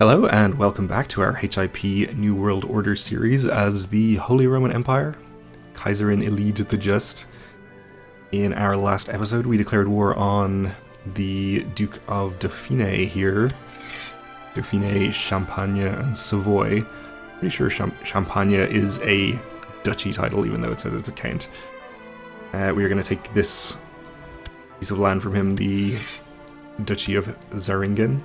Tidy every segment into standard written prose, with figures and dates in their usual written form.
Hello and welcome back to our HIP New World Order series as the Holy Roman Empire, Kaiserin Elide the Just. In our last episode we declared war on the Duke of Dauphine here. Dauphine, Champagne and Savoy. Pretty sure Champagne is a duchy title even though it says it's a count. We are going to take this piece of land from him, the Duchy of Zeringen.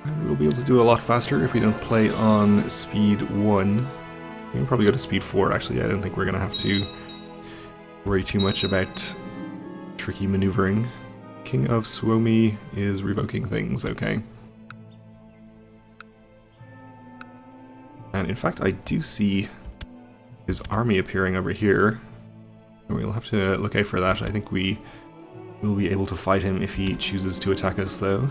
And we'll be able to do it a lot faster if we don't play on speed 1. We can probably go to speed 4 actually. I don't think we're going to have to worry too much about tricky maneuvering. King of Suomi is revoking things, okay. And in fact I do see his army appearing over here. We'll have to look out for that. I think we will be able to fight him if he chooses to attack us though.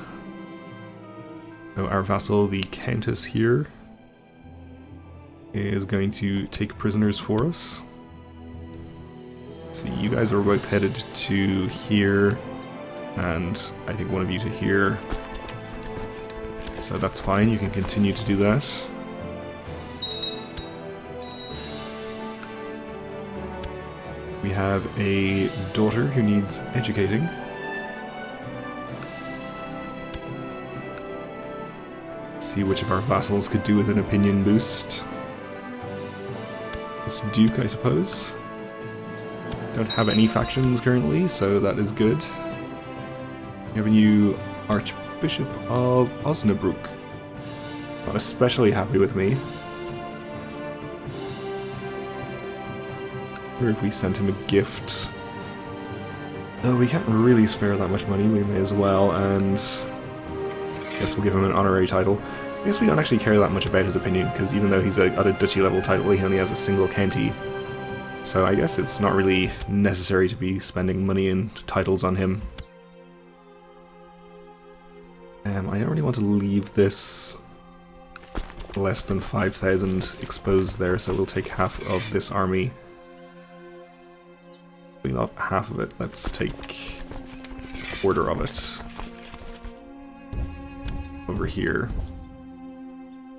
So our vassal, the Countess here, is going to take prisoners for us. So you guys are both headed to here, and I think one of you to here. So that's fine, you can continue to do that. We have a daughter who needs educating. See which of our vassals could do with an opinion boost. This Duke, I suppose. Don't have any factions currently, so that is good. We have a new Archbishop of Osnabrück. Not especially happy with me. Or if we sent him a gift. Though we can't really spare that much money, we may as well, and I guess we'll give him an honorary title. I guess we don't actually care that much about his opinion, because even though he's at a duchy level title, he only has a single county. So I guess it's not really necessary to be spending money and titles on him. I don't really want to leave this less than 5,000 exposed there, so we'll take half of this army. Not half of it, let's take a quarter of it over here.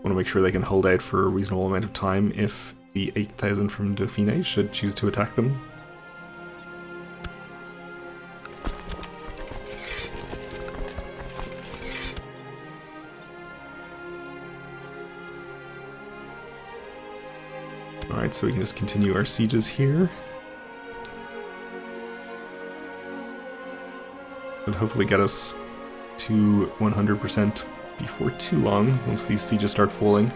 Want to make sure they can hold out for a reasonable amount of time if the 8,000 from Dauphine should choose to attack them. Alright, so we can just continue our sieges here. Should hopefully get us to 100% before too long, once these sieges start falling.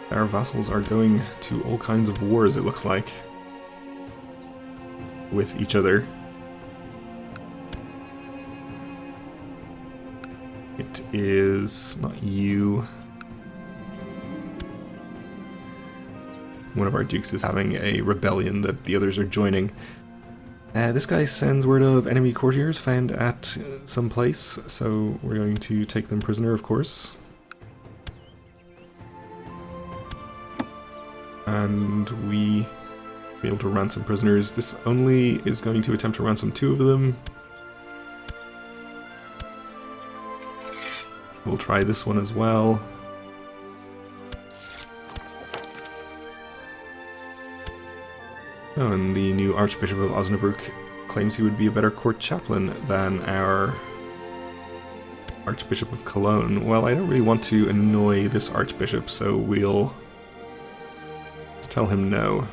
Our vassals are going to all kinds of wars, it looks like, with each other. It is not you. One of our dukes is having a rebellion that the others are joining. This guy sends word of enemy courtiers found at some place, so we're going to take them prisoner, of course. And we be able to ransom prisoners. This only is going to attempt to ransom 2 of them. We'll try this one as well. Oh, and the new Archbishop of Osnabrück claims he would be a better court chaplain than our Archbishop of Cologne. Well, I don't really want to annoy this Archbishop, so we'll just tell him no.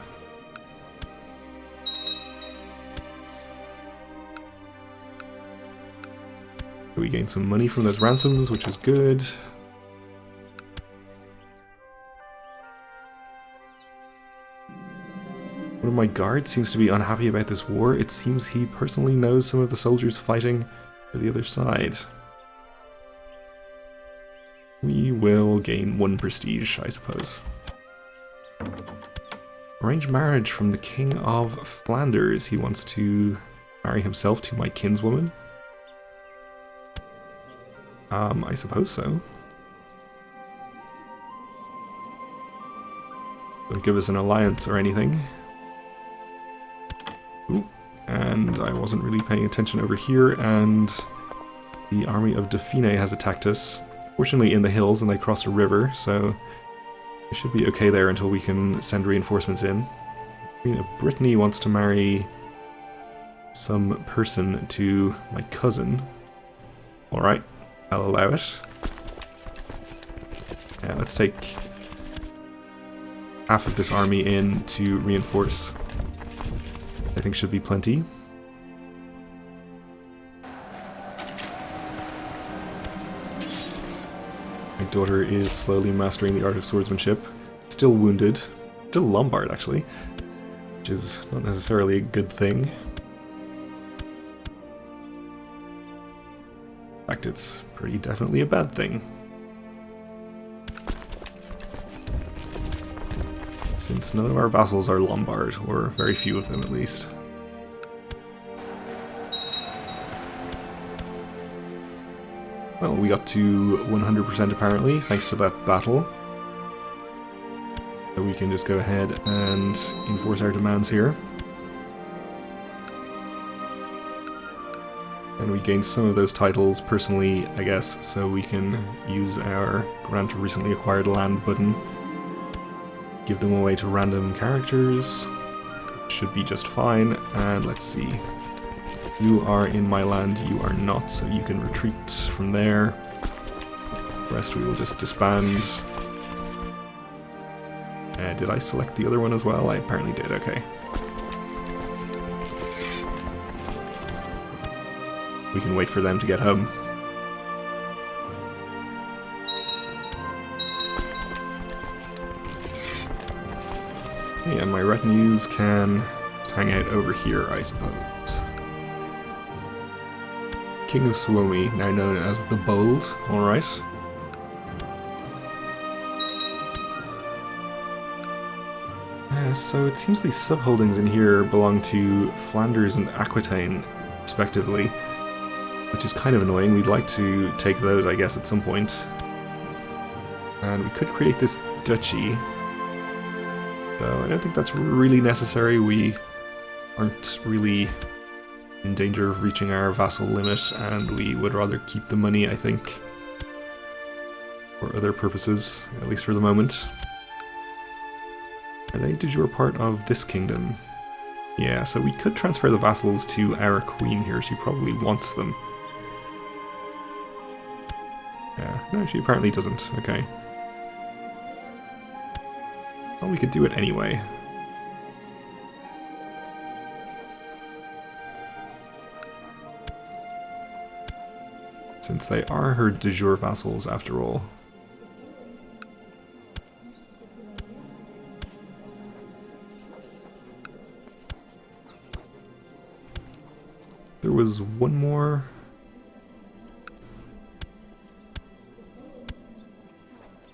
So we gain some money from those ransoms, which is good. One of my guards seems to be unhappy about this war. It seems he personally knows some of the soldiers fighting for the other side. We will gain 1 prestige, I suppose. Arrange marriage from the King of Flanders. He wants to marry himself to my kinswoman. I suppose so. Don't give us an alliance or anything. Ooh, and and I wasn't really paying attention over here, and the army of Dauphine has attacked us. Fortunately in the hills, and they cross a river, so we should be okay there until we can send reinforcements in. Queen of Brittany wants to marry some person to my cousin. Alright, I'll allow it. Yeah, let's take half of this army in to reinforce. I think should be plenty. My daughter is slowly mastering the art of swordsmanship. Still wounded. Still Lombard, actually. Which is not necessarily a good thing. In fact, it's pretty definitely a bad thing. Since none of our vassals are Lombard, or very few of them at least. Well, we got to 100% apparently, thanks to that battle. So we can just go ahead and enforce our demands here. And we gain some of those titles personally, I guess, so we can use our grant recently acquired land button. Give them away to random characters. Should be just fine. And let's see. You are in my land, you are not, so you can retreat from there. The rest we will just disband. Did I select the other one as well? I apparently did, okay. We can wait for them to get home. Okay, and my retinues can just hang out over here, I suppose. King of Suomi, now known as the Bold, alright. So it seems these subholdings in here belong to Flanders and Aquitaine, respectively, which is kind of annoying. We'd like to take those, I guess, at some point. And we could create this duchy, though I don't think that's really necessary. We aren't really in danger of reaching our vassal limit, and we would rather keep the money, I think, for other purposes, at least for the moment. Are they de jure part of this kingdom? Yeah, so we could transfer the vassals to our queen here. She probably wants them. Yeah, no, she apparently doesn't. Okay. Well, we could do it anyway. Since they are her de jure vassals, after all. There was one more.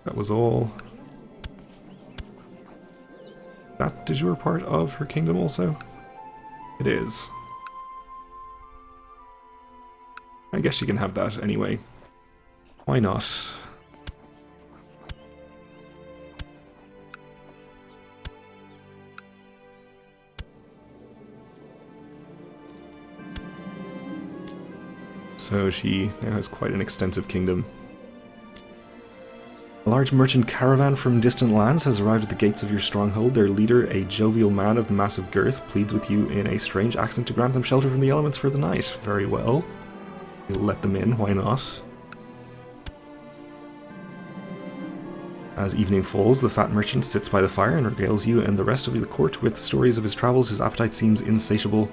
That was all. That de jure part of her kingdom also? It is. I guess she can have that anyway. Why not? So she now has quite an extensive kingdom. A large merchant caravan from distant lands has arrived at the gates of your stronghold. Their leader, a jovial man of massive girth, pleads with you in a strange accent to grant them shelter from the elements for the night. Very well. You'll let them in, why not? As evening falls, the fat merchant sits by the fire and regales you and the rest of the court with stories of his travels. His appetite seems insatiable,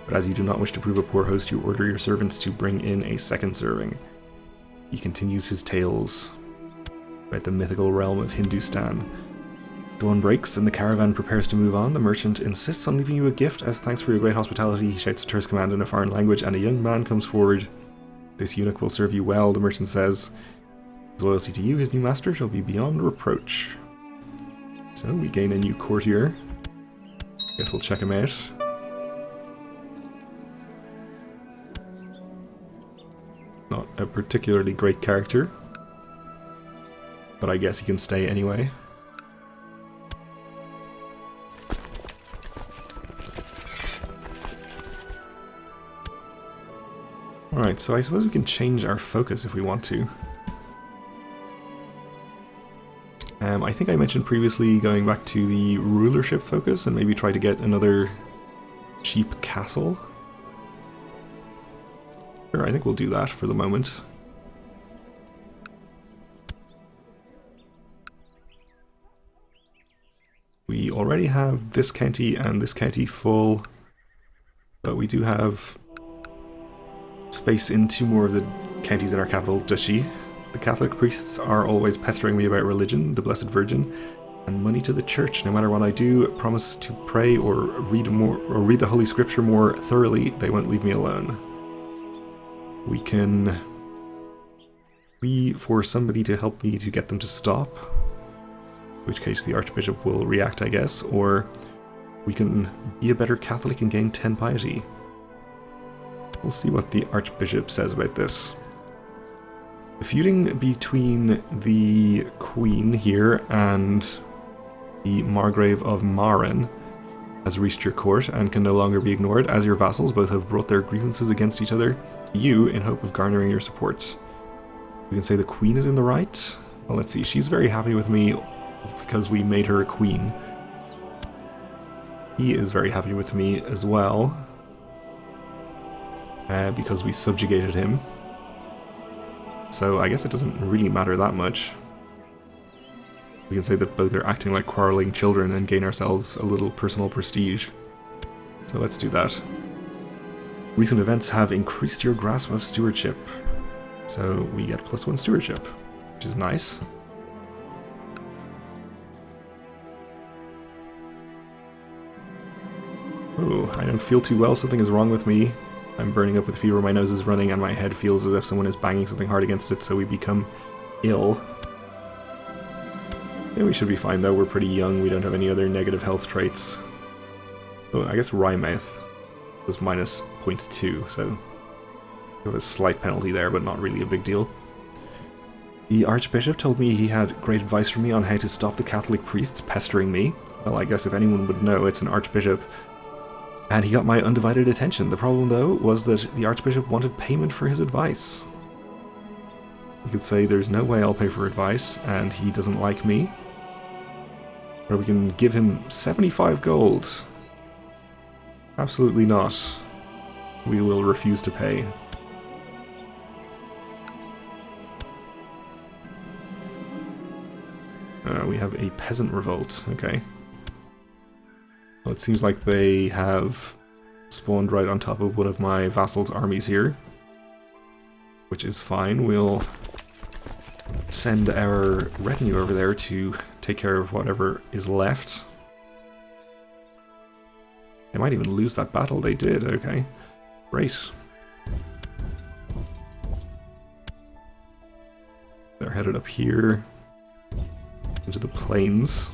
but as you do not wish to prove a poor host, you order your servants to bring in a second serving. He continues his tales about the mythical realm of Hindustan. Dawn breaks and the caravan prepares to move on. The merchant insists on leaving you a gift. As thanks for your great hospitality, he shouts a terse command in a foreign language, and a young man comes forward. This eunuch will serve you well, the merchant says. His loyalty to you, his new master, shall be beyond reproach. So we gain a new courtier. Guess we'll check him out. Not a particularly great character, but I guess he can stay anyway. Alright, so I suppose we can change our focus if we want to. I think I mentioned previously going back to the rulership focus and maybe try to get another cheap castle. Sure, I think we'll do that for the moment. We already have this county and this county full, but we do have space in 2 more of the counties in our capital duchy. The Catholic priests are always pestering me about religion, the Blessed Virgin, and money to the church. No matter what I do, promise to pray or read the Holy Scripture more thoroughly, they won't leave me alone. We can plea for somebody to help me to get them to stop, in which case the Archbishop will react, I guess, or we can be a better Catholic and gain 10 piety. We'll see what the Archbishop says about this. The feuding between the Queen here and the Margrave of Maren has reached your court and can no longer be ignored, as your vassals both have brought their grievances against each other to you in hope of garnering your support. We can say the Queen is in the right. Well, let's see, she's very happy with me because we made her a queen. He is very happy with me as well, because we subjugated him. So I guess it doesn't really matter that much. We can say that both are acting like quarreling children and gain ourselves a little personal prestige. So let's do that. Recent events have increased your grasp of stewardship. So we get +1 stewardship, which is nice. Oh, I don't feel too well. Something is wrong with me. I'm burning up with fever, my nose is running, and my head feels as if someone is banging something hard against it, so we become ill. Yeah, we should be fine though, we're pretty young, we don't have any other negative health traits. Oh, I guess Wrymouth was -0.2, so we have a slight penalty there, but not really a big deal. The Archbishop told me he had great advice for me on how to stop the Catholic priests pestering me. Well, I guess if anyone would know, it's an Archbishop. And he got my undivided attention. The problem, though, was that the Archbishop wanted payment for his advice. We could say there's no way I'll pay for advice, and he doesn't like me. Or we can give him 75 gold. Absolutely not. We will refuse to pay. We have a peasant revolt, okay. Well, it seems like they have spawned right on top of one of my vassals' armies here, which is fine. We'll send our retinue over there to take care of whatever is left. They might even lose that battle. They did, okay. Great. They're headed up here into the plains.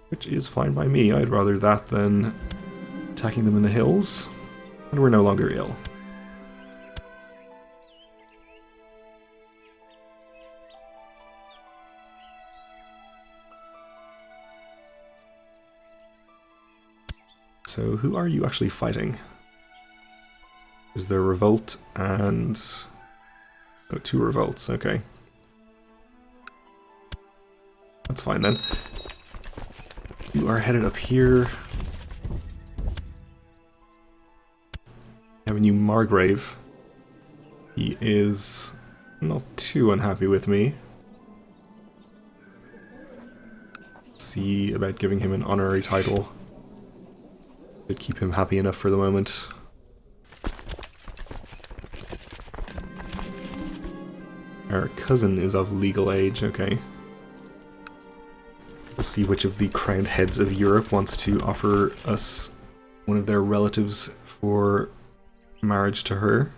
Which is fine by me. I'd rather that than attacking them in the hills. And we're no longer ill. So who are you actually fighting? Is there a revolt and... oh, 2 revolts, okay. That's fine then. You are headed up here. Have a new Margrave. He is not too unhappy with me. See about giving him an honorary title. Should keep him happy enough for the moment. Our cousin is of legal age, okay. We'll see which of the crowned heads of Europe wants to offer us one of their relatives for marriage to her.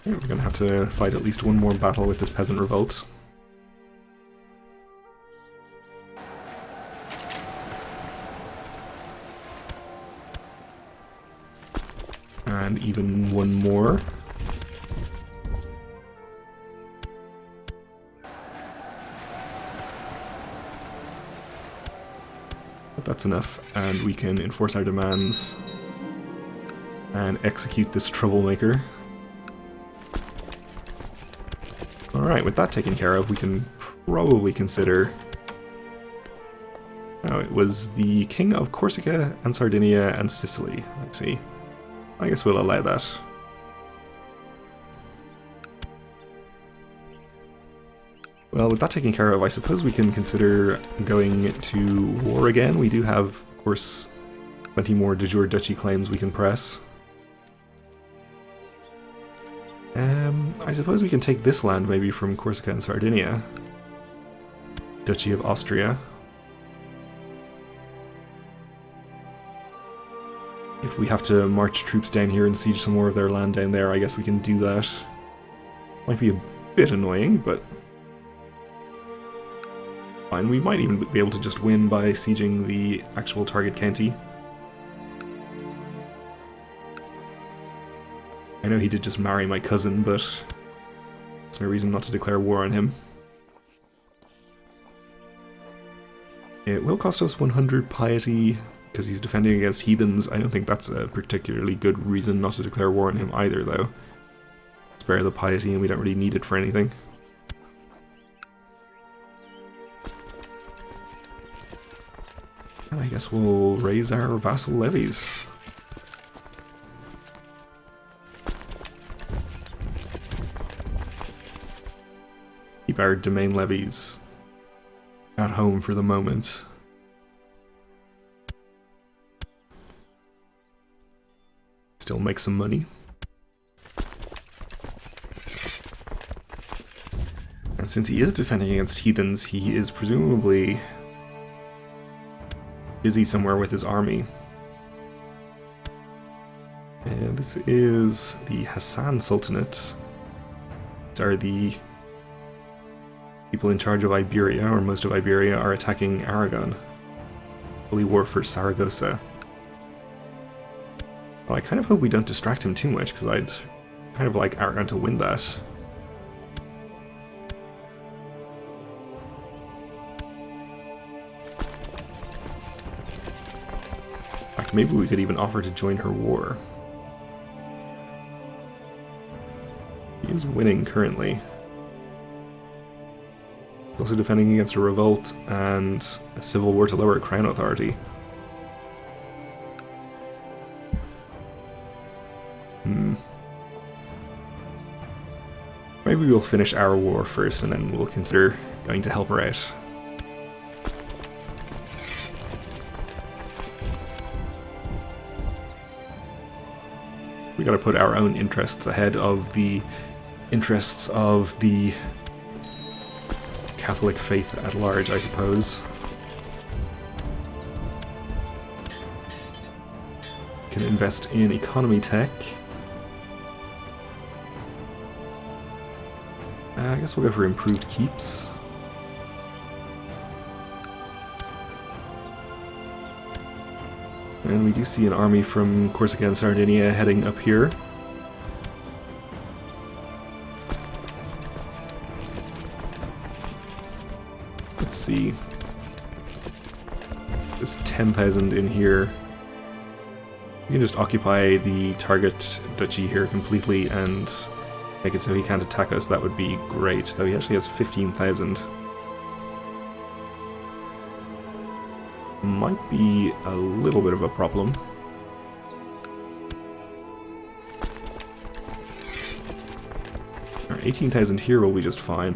We're gonna have to fight at least one more battle with this peasant revolt. And even one more. But that's enough, and we can enforce our demands and execute this troublemaker. Alright, with that taken care of, we can probably consider... Oh, it was the King of Corsica and Sardinia and Sicily. Let's see. I guess we'll allow that. Well, with that taken care of, I suppose we can consider going to war again. We do have, of course, plenty more de jure duchy claims we can press. I suppose we can take this land maybe from Corsica and Sardinia. Duchy of Austria. If we have to march troops down here and siege some more of their land down there, I guess we can do that. Might be a bit annoying, but fine. We might even be able to just win by sieging the actual target county. I know he did just marry my cousin, but there's no reason not to declare war on him. It will cost us 100 piety, because he's defending against heathens. I don't think that's a particularly good reason not to declare war on him either, though. Spare the piety, and we don't really need it for anything. And I guess we'll raise our vassal levies. Keep our domain levies at home for the moment. Still make some money. And since he is defending against heathens, he is presumably busy somewhere with his army. And this is the Hassan Sultanate. These are the people in charge of Iberia, or most of Iberia, are attacking Aragon. Holy war for Saragossa. Well, I kind of hope we don't distract him too much, because I'd kind of like Aragon to win that. In fact, maybe we could even offer to join her war. He is winning currently. He's also defending against a revolt and a civil war to lower crown authority. Maybe we'll finish our war first and then we'll consider going to help her out. We gotta put our own interests ahead of the interests of the Catholic faith at large, I suppose. Can invest in economy tech. I guess we'll go for improved keeps. And we do see an army from Corsica and Sardinia heading up here. Let's see. There's 10,000 in here. We can just occupy the target duchy here completely and make it so he can't attack us. That would be great. Though he actually has 15,000. Might be a little bit of a problem. Alright, 18,000 here will be just fine.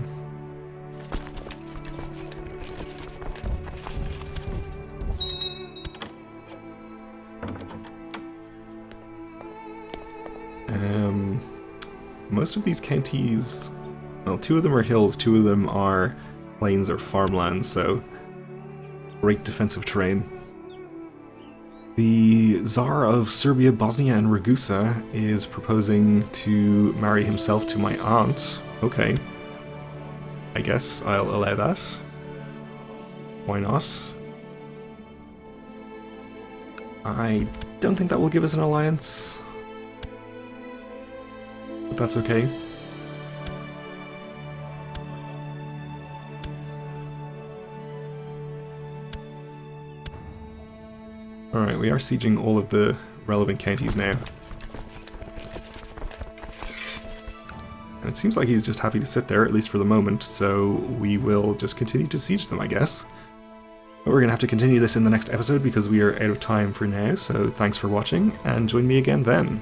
Most of these counties, well, 2 of them are hills, 2 of them are plains or farmlands, so great defensive terrain. The Tsar of Serbia, Bosnia, and Ragusa is proposing to marry himself to my aunt. Okay. I guess I'll allow that. Why not? I don't think that will give us an alliance. but that's okay. Alright, we are sieging all of the relevant counties now. And it seems like he's just happy to sit there, at least for the moment, so we will just continue to siege them, I guess. But we're going to have to continue this in the next episode because we are out of time for now, so thanks for watching, and join me again then.